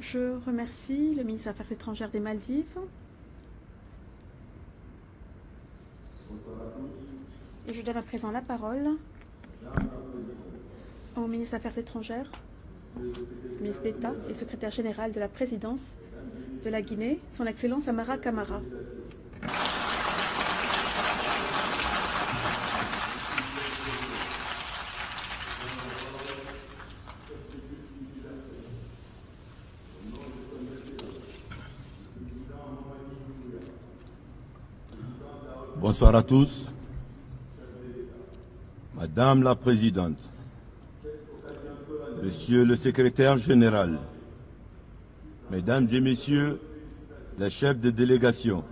Je remercie le ministre des Affaires étrangères des Maldives. Et je donne à présent la parole au ministre des Affaires étrangères, ministre d'État et secrétaire général de la présidence de la Guinée, son Excellence Amara Camara. Bonsoir à tous. Madame la Présidente, Monsieur le Secrétaire général, Mesdames et Messieurs les chefs de délégation,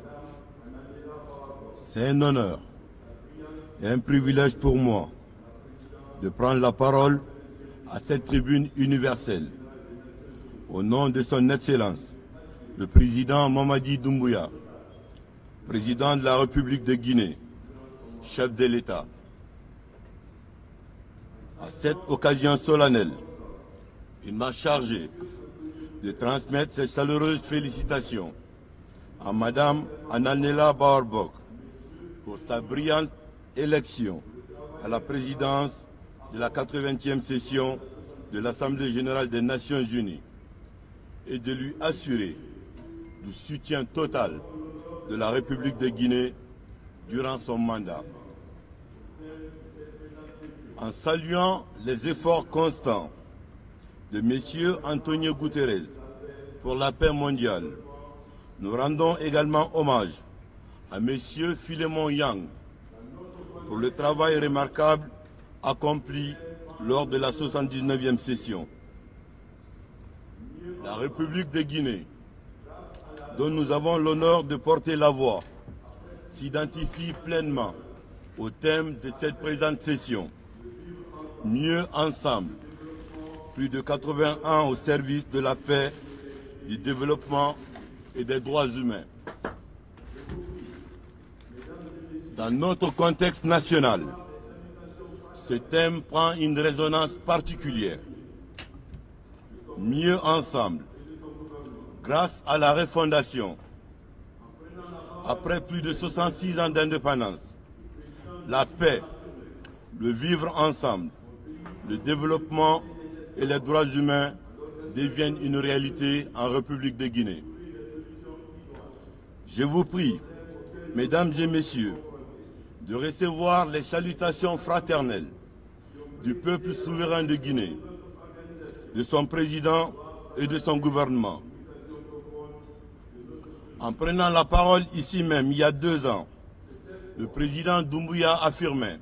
c'est un honneur et un privilège pour moi de prendre la parole à cette tribune universelle au nom de son Excellence, le Président Mamadi Doumbouya, Président de la République de Guinée, chef de l'État. À cette occasion solennelle, il m'a chargé de transmettre ces chaleureuses félicitations à Madame Ananela Bauerbach pour sa brillante élection à la présidence de la 80e session de l'Assemblée générale des Nations unies et de lui assurer du soutien total de la République de Guinée durant son mandat. En saluant les efforts constants de M. Antonio Guterres pour la paix mondiale, nous rendons également hommage à M. Philemon Yang pour le travail remarquable accompli lors de la 79e session. La République de Guinée, dont nous avons l'honneur de porter la voix, s'identifie pleinement au thème de cette présente session. Mieux ensemble, plus de 80 ans au service de la paix, du développement et des droits humains. Dans notre contexte national, ce thème prend une résonance particulière. Mieux ensemble, grâce à la refondation, après plus de 66 ans d'indépendance, la paix, le vivre ensemble, le développement et les droits humains deviennent une réalité en République de Guinée. Je vous prie, Mesdames et Messieurs, de recevoir les salutations fraternelles du peuple souverain de Guinée, de son président et de son gouvernement. En prenant la parole ici même, il y a 2 ans, le président Doumbouya affirmait: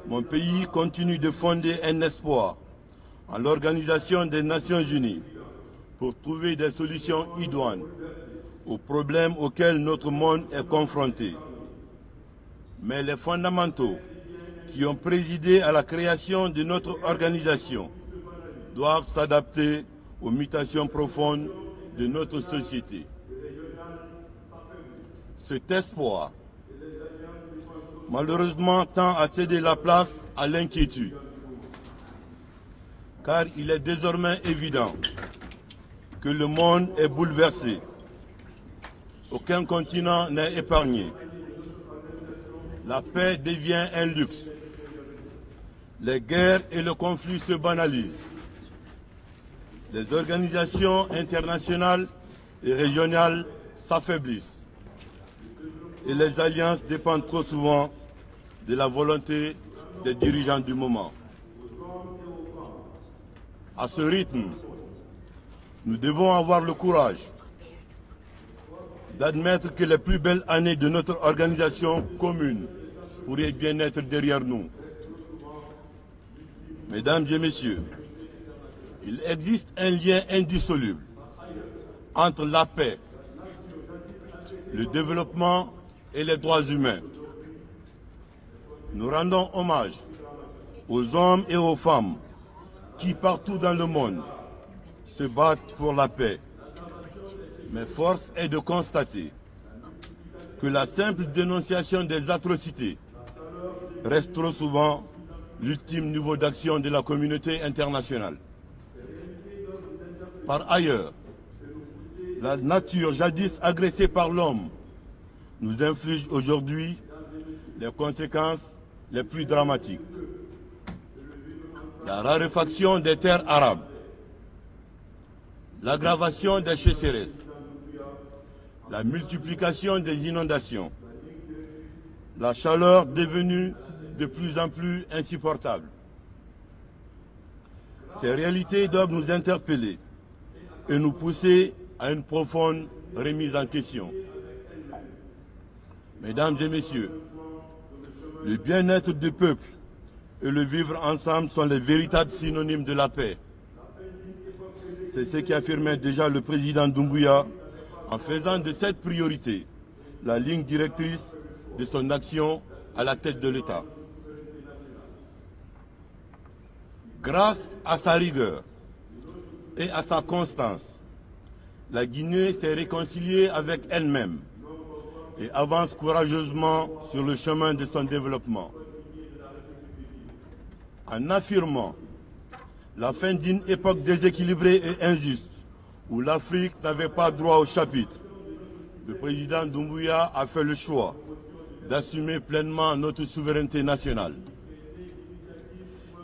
mon pays continue de fonder un espoir en l'Organisation des Nations Unies pour trouver des solutions idoines aux problèmes auxquels notre monde est confronté. Mais les fondamentaux qui ont présidé à la création de notre organisation doivent s'adapter aux mutations profondes de notre société. Cet espoir, malheureusement, tend à céder la place à l'inquiétude, car il est désormais évident que le monde est bouleversé. Aucun continent n'est épargné. La paix devient un luxe. Les guerres et le conflit se banalisent. Les organisations internationales et régionales s'affaiblissent. Et les alliances dépendent trop souvent de la volonté des dirigeants du moment. À ce rythme, nous devons avoir le courage d'admettre que les plus belles années de notre organisation commune pourraient bien être derrière nous. Mesdames et Messieurs, il existe un lien indissoluble entre la paix, le développement et les droits humains. Nous rendons hommage aux hommes et aux femmes qui, partout dans le monde, se battent pour la paix. Mais force est de constater que la simple dénonciation des atrocités reste trop souvent l'ultime niveau d'action de la communauté internationale. Par ailleurs, la nature jadis agressée par l'homme nous inflige aujourd'hui les conséquences les plus dramatiques. La raréfaction des terres arabes, l'aggravation des sécheresses, la multiplication des inondations, la chaleur devenue de plus en plus insupportable. Ces réalités doivent nous interpeller et nous pousser à une profonde remise en question. Mesdames et messieurs, le bien-être du peuple et le vivre ensemble sont les véritables synonymes de la paix. C'est ce qu'affirmait déjà le président Doumbouya en faisant de cette priorité la ligne directrice de son action à la tête de l'État. Grâce à sa rigueur et à sa constance, la Guinée s'est réconciliée avec elle-même et avance courageusement sur le chemin de son développement. En affirmant la fin d'une époque déséquilibrée et injuste, où l'Afrique n'avait pas droit au chapitre, le président Doumbouya a fait le choix d'assumer pleinement notre souveraineté nationale.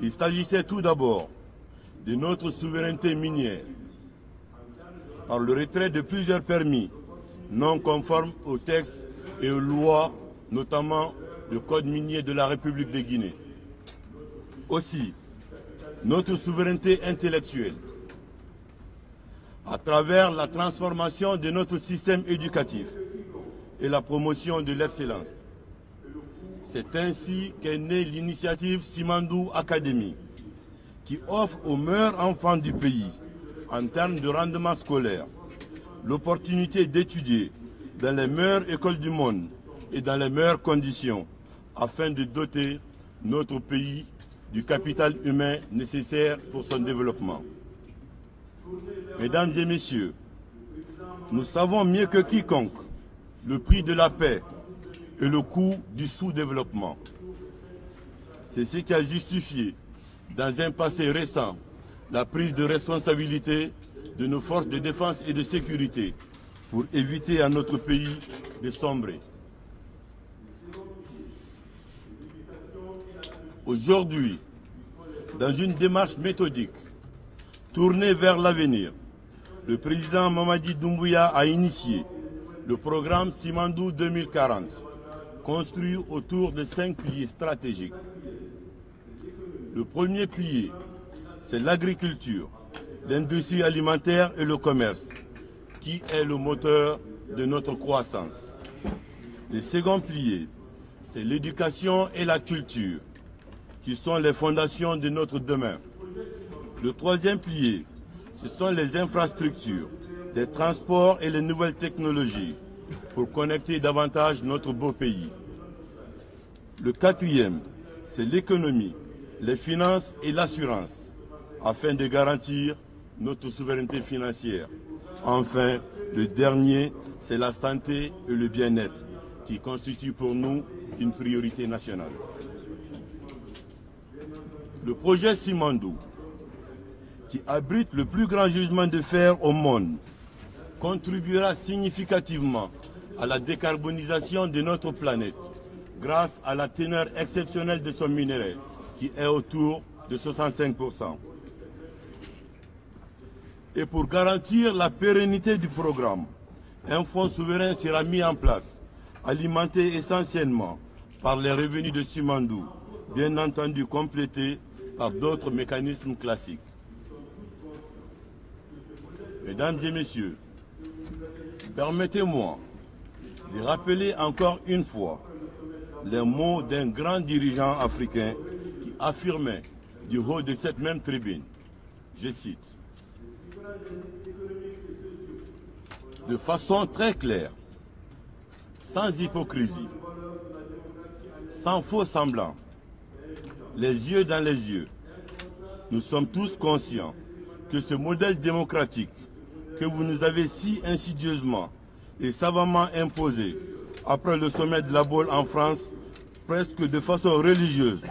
Il s'agissait tout d'abord de notre souveraineté minière, par le retrait de plusieurs permis non conformes aux textes et aux lois, notamment le Code minier de la République de Guinée. Aussi, notre souveraineté intellectuelle, à travers la transformation de notre système éducatif et la promotion de l'excellence. C'est ainsi qu'est née l'initiative Simandou Academy, qui offre aux meilleurs enfants du pays, en termes de rendement scolaire, l'opportunité d'étudier dans les meilleures écoles du monde et dans les meilleures conditions, afin de doter notre pays du capital humain nécessaire pour son développement. Mesdames et messieurs, nous savons mieux que quiconque le prix de la paix et le coût du sous-développement. C'est ce qui a justifié, dans un passé récent, la prise de responsabilité de nos forces de défense et de sécurité pour éviter à notre pays de sombrer. Aujourd'hui, dans une démarche méthodique, tournée vers l'avenir, le président Mamadi Doumbouya a initié le programme Simandou 2040, construit autour de 5 piliers stratégiques. Le premier pilier, c'est l'agriculture, l'industrie alimentaire et le commerce, qui est le moteur de notre croissance. Le second pilier, c'est l'éducation et la culture, qui sont les fondations de notre demain. Le troisième pilier, ce sont les infrastructures, les transports et les nouvelles technologies pour connecter davantage notre beau pays. Le quatrième, c'est l'économie, les finances et l'assurance, afin de garantir notre souveraineté financière. Enfin, le dernier, c'est la santé et le bien-être, qui constituent pour nous une priorité nationale. Le projet Simandou, qui abrite le plus grand gisement de fer au monde, contribuera significativement à la décarbonisation de notre planète grâce à la teneur exceptionnelle de son minerai, qui est autour de 65%. Et pour garantir la pérennité du programme, un fonds souverain sera mis en place, alimenté essentiellement par les revenus de Simandou, bien entendu complété par d'autres mécanismes classiques. Mesdames et messieurs, permettez-moi de rappeler encore une fois les mots d'un grand dirigeant africain qui affirmait du haut de cette même tribune, je cite, « De façon très claire, sans hypocrisie, sans faux semblant, les yeux dans les yeux, nous sommes tous conscients que ce modèle démocratique que vous nous avez si insidieusement et savamment imposé après le sommet de la Baule en France, presque de façon religieuse,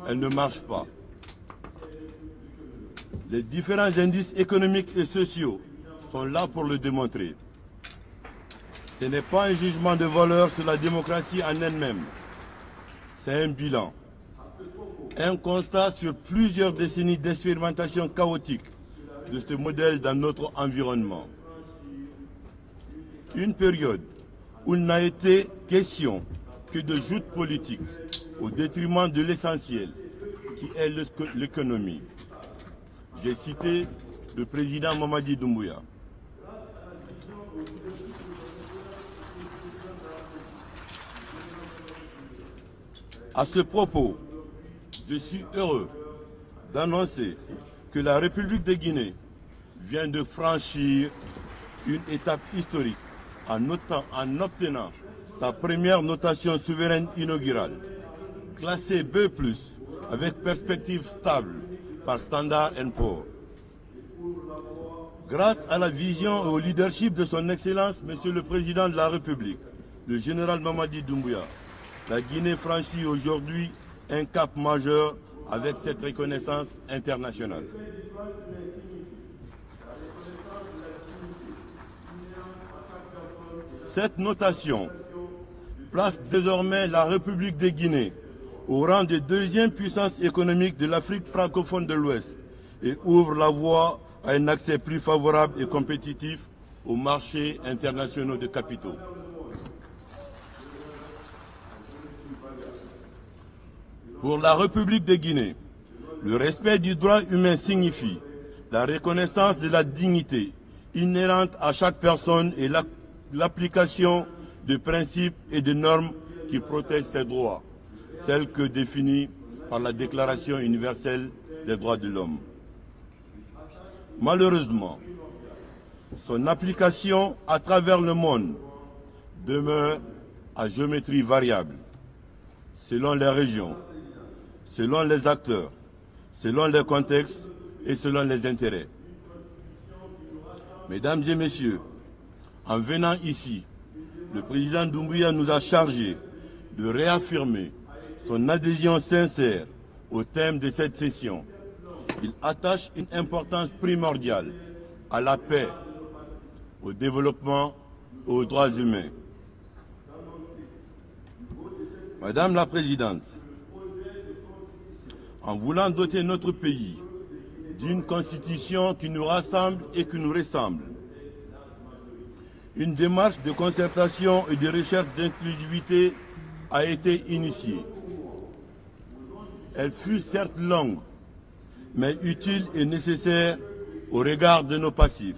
elle ne marche pas. Les différents indices économiques et sociaux sont là pour le démontrer. Ce n'est pas un jugement de valeur sur la démocratie en elle-même. C'est un bilan. Un constat sur plusieurs décennies d'expérimentation chaotique de ce modèle dans notre environnement. Une période où il n'a été question que de joutes politiques au détriment de l'essentiel qui est l'économie. J'ai cité le président Mamadi Doumbouya. À ce propos, je suis heureux d'annoncer que la République de Guinée vient de franchir une étape historique en obtenant sa première notation souveraine inaugurale, classée B+, avec perspective stable par Standard & Poor's. Grâce à la vision et au leadership de son Excellence, Monsieur le Président de la République, le général Mamadi Doumbouya, la Guinée franchit aujourd'hui un cap majeur avec cette reconnaissance internationale. Cette notation place désormais la République de Guinée au rang de deuxième puissance économique de l'Afrique francophone de l'Ouest et ouvre la voie à un accès plus favorable et compétitif aux marchés internationaux de capitaux. Pour la République de Guinée, le respect du droit humain signifie la reconnaissance de la dignité inhérente à chaque personne et l'application de principes et de normes qui protègent ses droits, tels que définis par la Déclaration universelle des droits de l'homme. Malheureusement, son application à travers le monde demeure à géométrie variable, selon les régions, selon les acteurs, selon les contextes et selon les intérêts. Mesdames et messieurs, en venant ici, le président Doumbouya nous a chargés de réaffirmer son adhésion sincère au thème de cette session. Il attache une importance primordiale à la paix, au développement et aux droits humains. Madame la Présidente, en voulant doter notre pays d'une constitution qui nous rassemble et qui nous ressemble, une démarche de concertation et de recherche d'inclusivité a été initiée. Elle fut certes longue, mais utile et nécessaire au regard de nos passifs.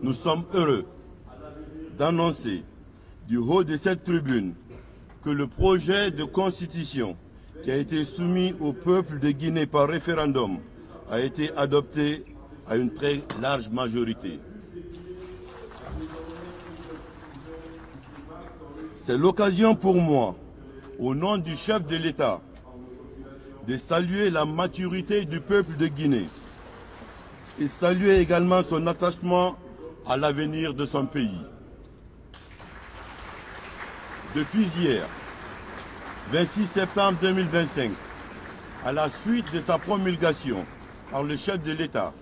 Nous sommes heureux d'annoncer du haut de cette tribune que le projet de constitution qui a été soumis au peuple de Guinée par référendum a été adopté à une très large majorité. C'est l'occasion pour moi, au nom du chef de l'État, de saluer la maturité du peuple de Guinée et saluer également son attachement à l'avenir de son pays. Depuis hier, 26 septembre 2025, à la suite de sa promulgation par le chef de l'État,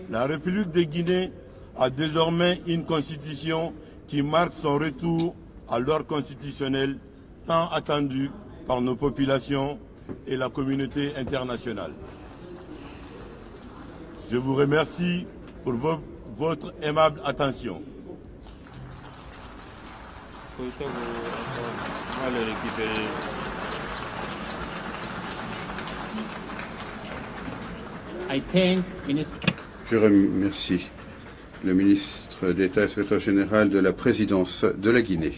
la République de Guinée a désormais une constitution qui marque son retour à l'ordre constitutionnel tant attendu par nos populations et la communauté internationale. Je vous remercie pour votre aimable attention. Je remercie le ministre d'État et secrétaire général de la présidence de la Guinée.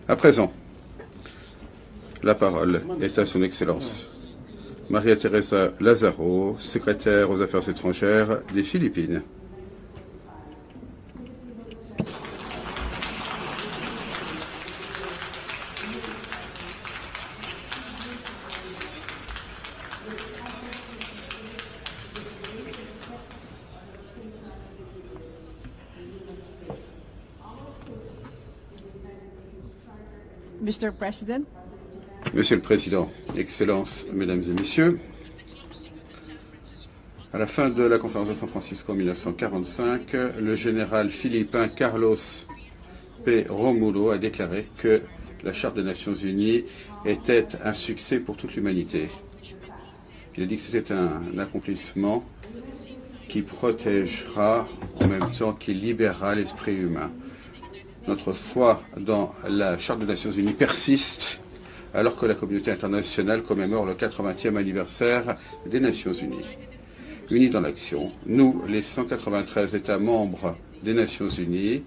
À présent, la parole est à son Excellence Maria Teresa Lazaro, secrétaire aux Affaires étrangères des Philippines. Mr. President, Monsieur le Président, Excellences, Mesdames et Messieurs, à la fin de la conférence de San Francisco en 1945, le général philippin Carlos P. Romulo a déclaré que la Charte des Nations Unies était un succès pour toute l'humanité. Il a dit que c'était un accomplissement qui protégera en même temps qu'il libérera l'esprit humain. Notre foi dans la Charte des Nations Unies persiste alors que la communauté internationale commémore le 80e anniversaire des Nations Unies. Unis dans l'action, nous, les 193 États membres des Nations Unies,